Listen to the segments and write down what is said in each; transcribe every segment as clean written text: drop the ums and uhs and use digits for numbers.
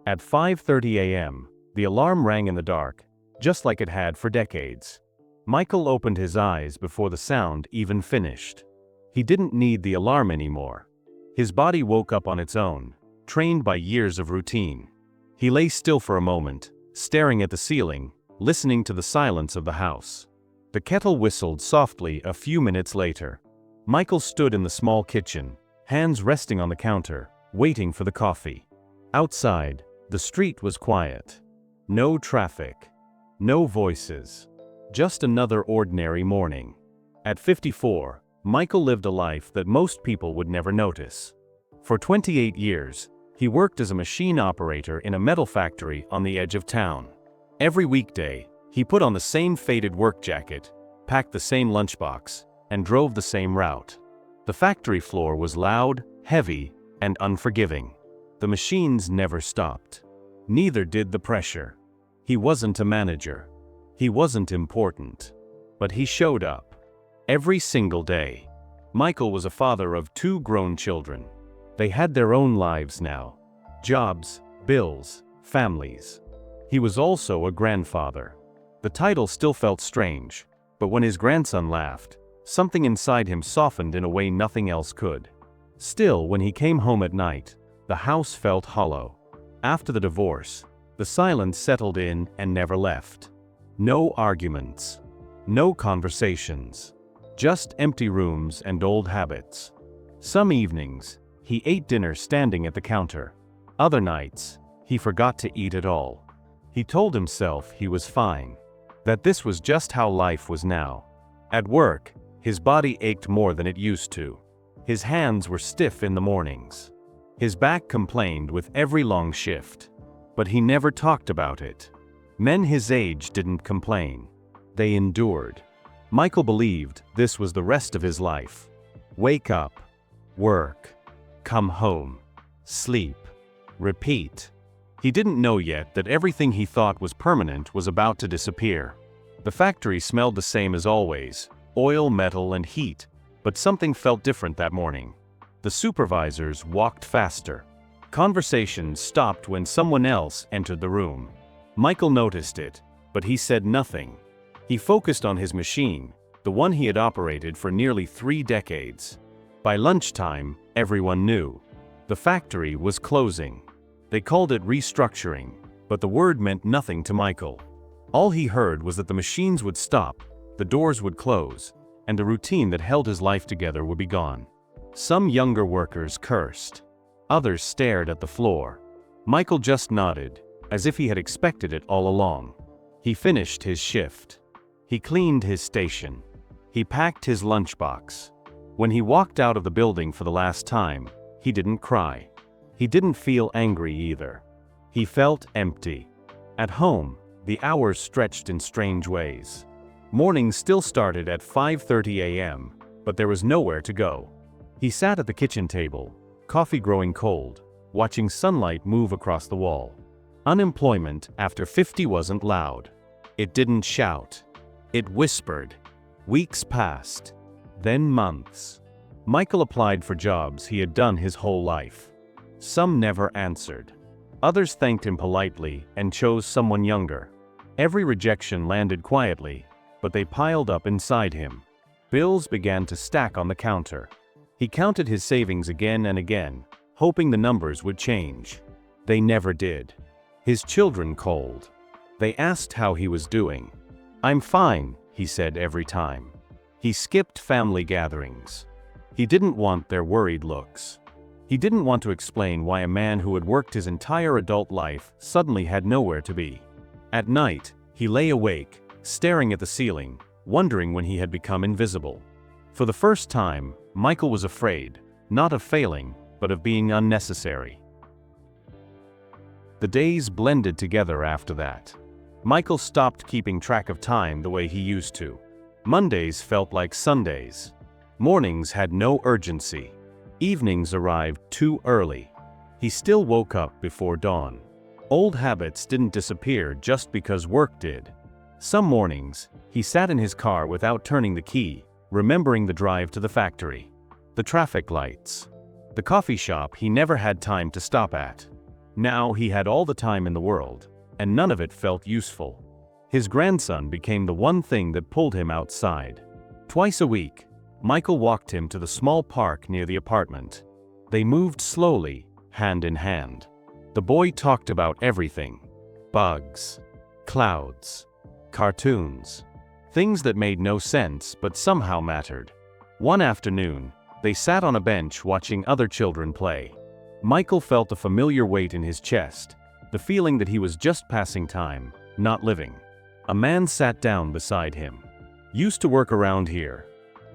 At 5:30 a.m., the alarm rang in the dark, just like it had for decades. Michael opened his eyes before the sound even finished. He didn't need the alarm anymore. His body woke up on its own, trained by years of routine. He lay still for a moment, staring at the ceiling, listening to the silence of the house. The kettle whistled softly a few minutes later. Michael stood in the small kitchen, hands resting on the counter, waiting for the coffee. Outside, the street was quiet. No traffic. No voices. Just another ordinary morning. At 54, Michael lived a life that most people would never notice. For 28 years, he worked as a machine operator in a metal factory on the edge of town. Every weekday, he put on the same faded work jacket, packed the same lunchbox, and drove the same route. The factory floor was loud, heavy, and unforgiving. The machines never stopped. Neither did the pressure. He wasn't a manager. He wasn't important. But he showed up. Every single day. Michael was a father of 2 grown children. They had their own lives now. Jobs, bills, families. He was also a grandfather. The title still felt strange, but when his grandson laughed, something inside him softened in a way nothing else could. Still, when he came home at night, the house felt hollow. After the divorce, the silence settled in and never left. No arguments. No conversations. Just empty rooms and old habits. Some evenings, he ate dinner standing at the counter. Other nights, he forgot to eat at all. He told himself he was fine. That this was just how life was now. At work, his body ached more than it used to. His hands were stiff in the mornings. His back complained with every long shift. But he never talked about it. Men his age didn't complain. They endured. Michael believed this was the rest of his life. Wake up, work, come home, sleep, repeat. He didn't know yet that everything he thought was permanent was about to disappear. The factory smelled the same as always, oil, metal, and heat, but something felt different that morning. The supervisors walked faster. Conversations stopped when someone else entered the room. Michael noticed it, but he said nothing. He focused on his machine, the one he had operated for nearly 3 decades. By lunchtime, everyone knew. The factory was closing. They called it restructuring, but the word meant nothing to Michael. All he heard was that the machines would stop, the doors would close, and the routine that held his life together would be gone. Some younger workers cursed. Others stared at the floor. Michael just nodded, as if he had expected it all along. He finished his shift. He cleaned his station. He packed his lunchbox. When he walked out of the building for the last time, he didn't cry. He didn't feel angry either. He felt empty. At home, the hours stretched in strange ways. Mornings still started at 5:30 a.m., but there was nowhere to go. He sat at the kitchen table, coffee growing cold, watching sunlight move across the wall. Unemployment after 50 wasn't loud. It didn't shout. It whispered. Weeks passed. Then months. Michael applied for jobs he had done his whole life. Some never answered. Others thanked him politely and chose someone younger. Every rejection landed quietly, but they piled up inside him. Bills began to stack on the counter. He counted his savings again and again, hoping the numbers would change. They never did. His children called. They asked how he was doing. "I'm fine," he said every time. He skipped family gatherings. He didn't want their worried looks. He didn't want to explain why a man who had worked his entire adult life suddenly had nowhere to be. At night, he lay awake, staring at the ceiling, wondering when he had become invisible. For the first time, Michael was afraid, not of failing, but of being unnecessary. The days blended together after that. Michael stopped keeping track of time the way he used to. Mondays felt like Sundays. Mornings had no urgency. Evenings arrived too early. He still woke up before dawn. Old habits didn't disappear just because work did. Some mornings, he sat in his car without turning the key, remembering the drive to the factory, the traffic lights, the coffee shop he never had time to stop at. Now he had all the time in the world, and none of it felt useful. His grandson became the one thing that pulled him outside. Twice a week, Michael walked him to the small park near the apartment. They moved slowly, hand in hand. The boy talked about everything: bugs, clouds, cartoons, things that made no sense but somehow mattered. One afternoon, they sat on a bench watching other children play. Michael felt a familiar weight in his chest, the feeling that he was just passing time, not living. A man sat down beside him. "Used to work around here?"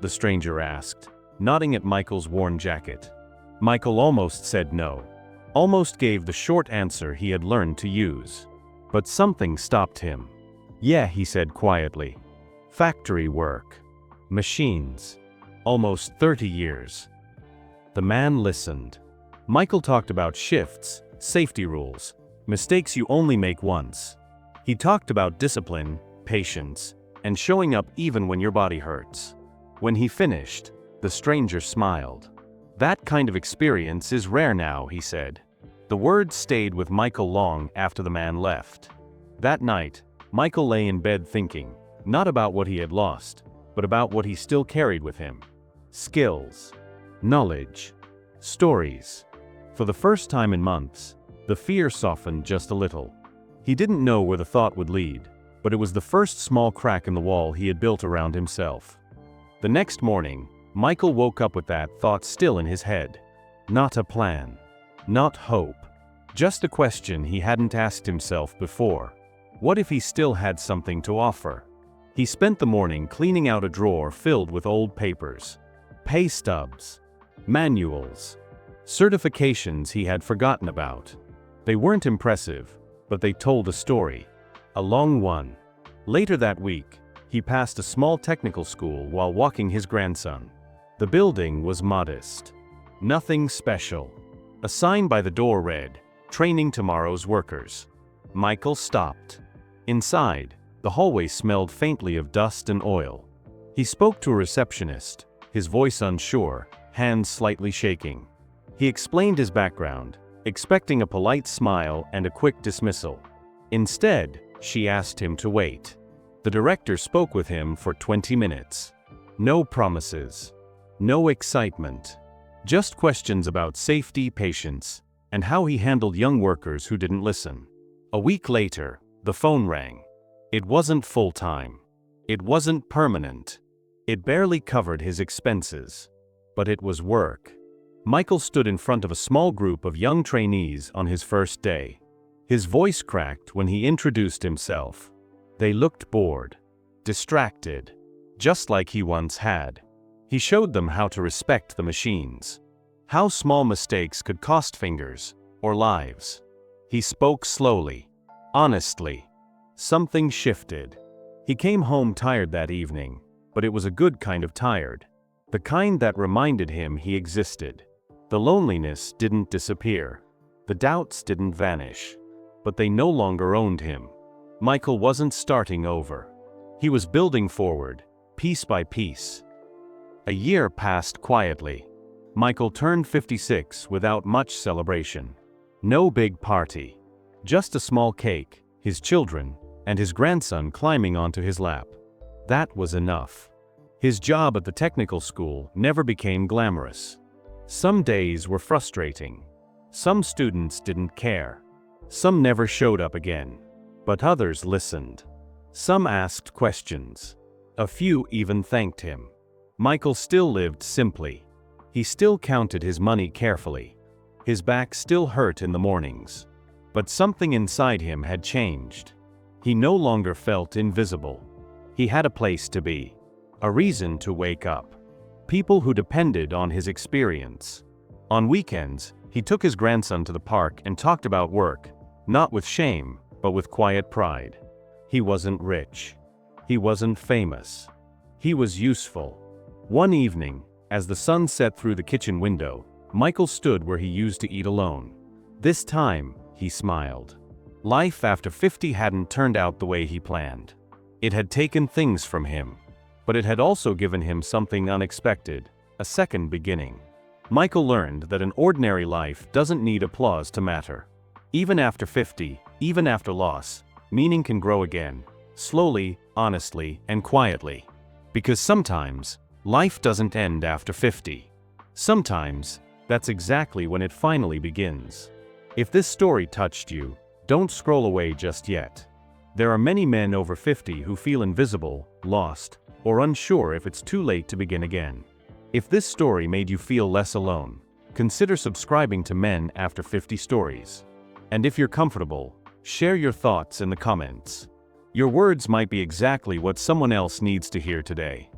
the stranger asked, nodding at Michael's worn jacket. Michael almost said no, almost gave the short answer he had learned to use. But something stopped him. "Yeah," he said quietly. "Factory work. Machines. Almost 30 years." The man listened. Michael talked about shifts, safety rules, mistakes you only make once. He talked about discipline, patience, and showing up even when your body hurts. When he finished, the stranger smiled. "That kind of experience is rare now," he said. The words stayed with Michael long after the man left. That night, Michael lay in bed thinking, not about what he had lost, but about what he still carried with him. Skills, knowledge, stories. For the first time in months, the fear softened just a little. He didn't know where the thought would lead, but it was the first small crack in the wall he had built around himself. The next morning, Michael woke up with that thought still in his head. Not a plan. Not hope. Just a question he hadn't asked himself before. What if he still had something to offer? He spent the morning cleaning out a drawer filled with old papers. Pay stubs. Manuals. Certifications he had forgotten about. They weren't impressive, but they told a story. A long one. Later that week, he passed a small technical school while walking his grandson. The building was modest. Nothing special. A sign by the door read, "Training tomorrow's workers." Michael stopped. Inside, the hallway smelled faintly of dust and oil. He spoke to a receptionist, his voice unsure, hands slightly shaking. He explained his background, expecting a polite smile and a quick dismissal. Instead, she asked him to wait. The director spoke with him for 20 minutes. No promises. No excitement. Just questions about safety, patience, and how he handled young workers who didn't listen. A week later, the phone rang. It wasn't full-time. It wasn't permanent. It barely covered his expenses. But it was work. Michael stood in front of a small group of young trainees on his first day. His voice cracked when he introduced himself. They looked bored, distracted, just like he once had. He showed them how to respect the machines, how small mistakes could cost fingers or lives. He spoke slowly, honestly. Something shifted. He came home tired that evening, but it was a good kind of tired. The kind that reminded him he existed. The loneliness didn't disappear. The doubts didn't vanish. But they no longer owned him. Michael wasn't starting over. He was building forward, piece by piece. A year passed quietly. Michael turned 56 without much celebration. No big party. Just a small cake, his children, and his grandson climbing onto his lap. That was enough. His job at the technical school never became glamorous. Some days were frustrating. Some students didn't care. Some never showed up again. But others listened. Some asked questions. A few even thanked him. Michael still lived simply. He still counted his money carefully. His back still hurt in the mornings. But something inside him had changed. He no longer felt invisible. He had a place to be. A reason to wake up. People who depended on his experience. On weekends, he took his grandson to the park and talked about work, not with shame, but with quiet pride. He wasn't rich. He wasn't famous. He was useful. One evening, as the sun set through the kitchen window, Michael stood where he used to eat alone. This time, he smiled. Life after 50 hadn't turned out the way he planned. It had taken things from him. But it had also given him something unexpected, a second beginning. Michael learned that an ordinary life doesn't need applause to matter. Even after 50, even after loss, meaning can grow again, slowly, honestly, and quietly. Because sometimes, life doesn't end after 50. Sometimes, that's exactly when it finally begins. If this story touched you, don't scroll away just yet. There are many men over 50 who feel invisible, lost, or unsure if it's too late to begin again. If this story made you feel less alone, consider subscribing to Men After 50 Stories. And if you're comfortable, share your thoughts in the comments. Your words might be exactly what someone else needs to hear today.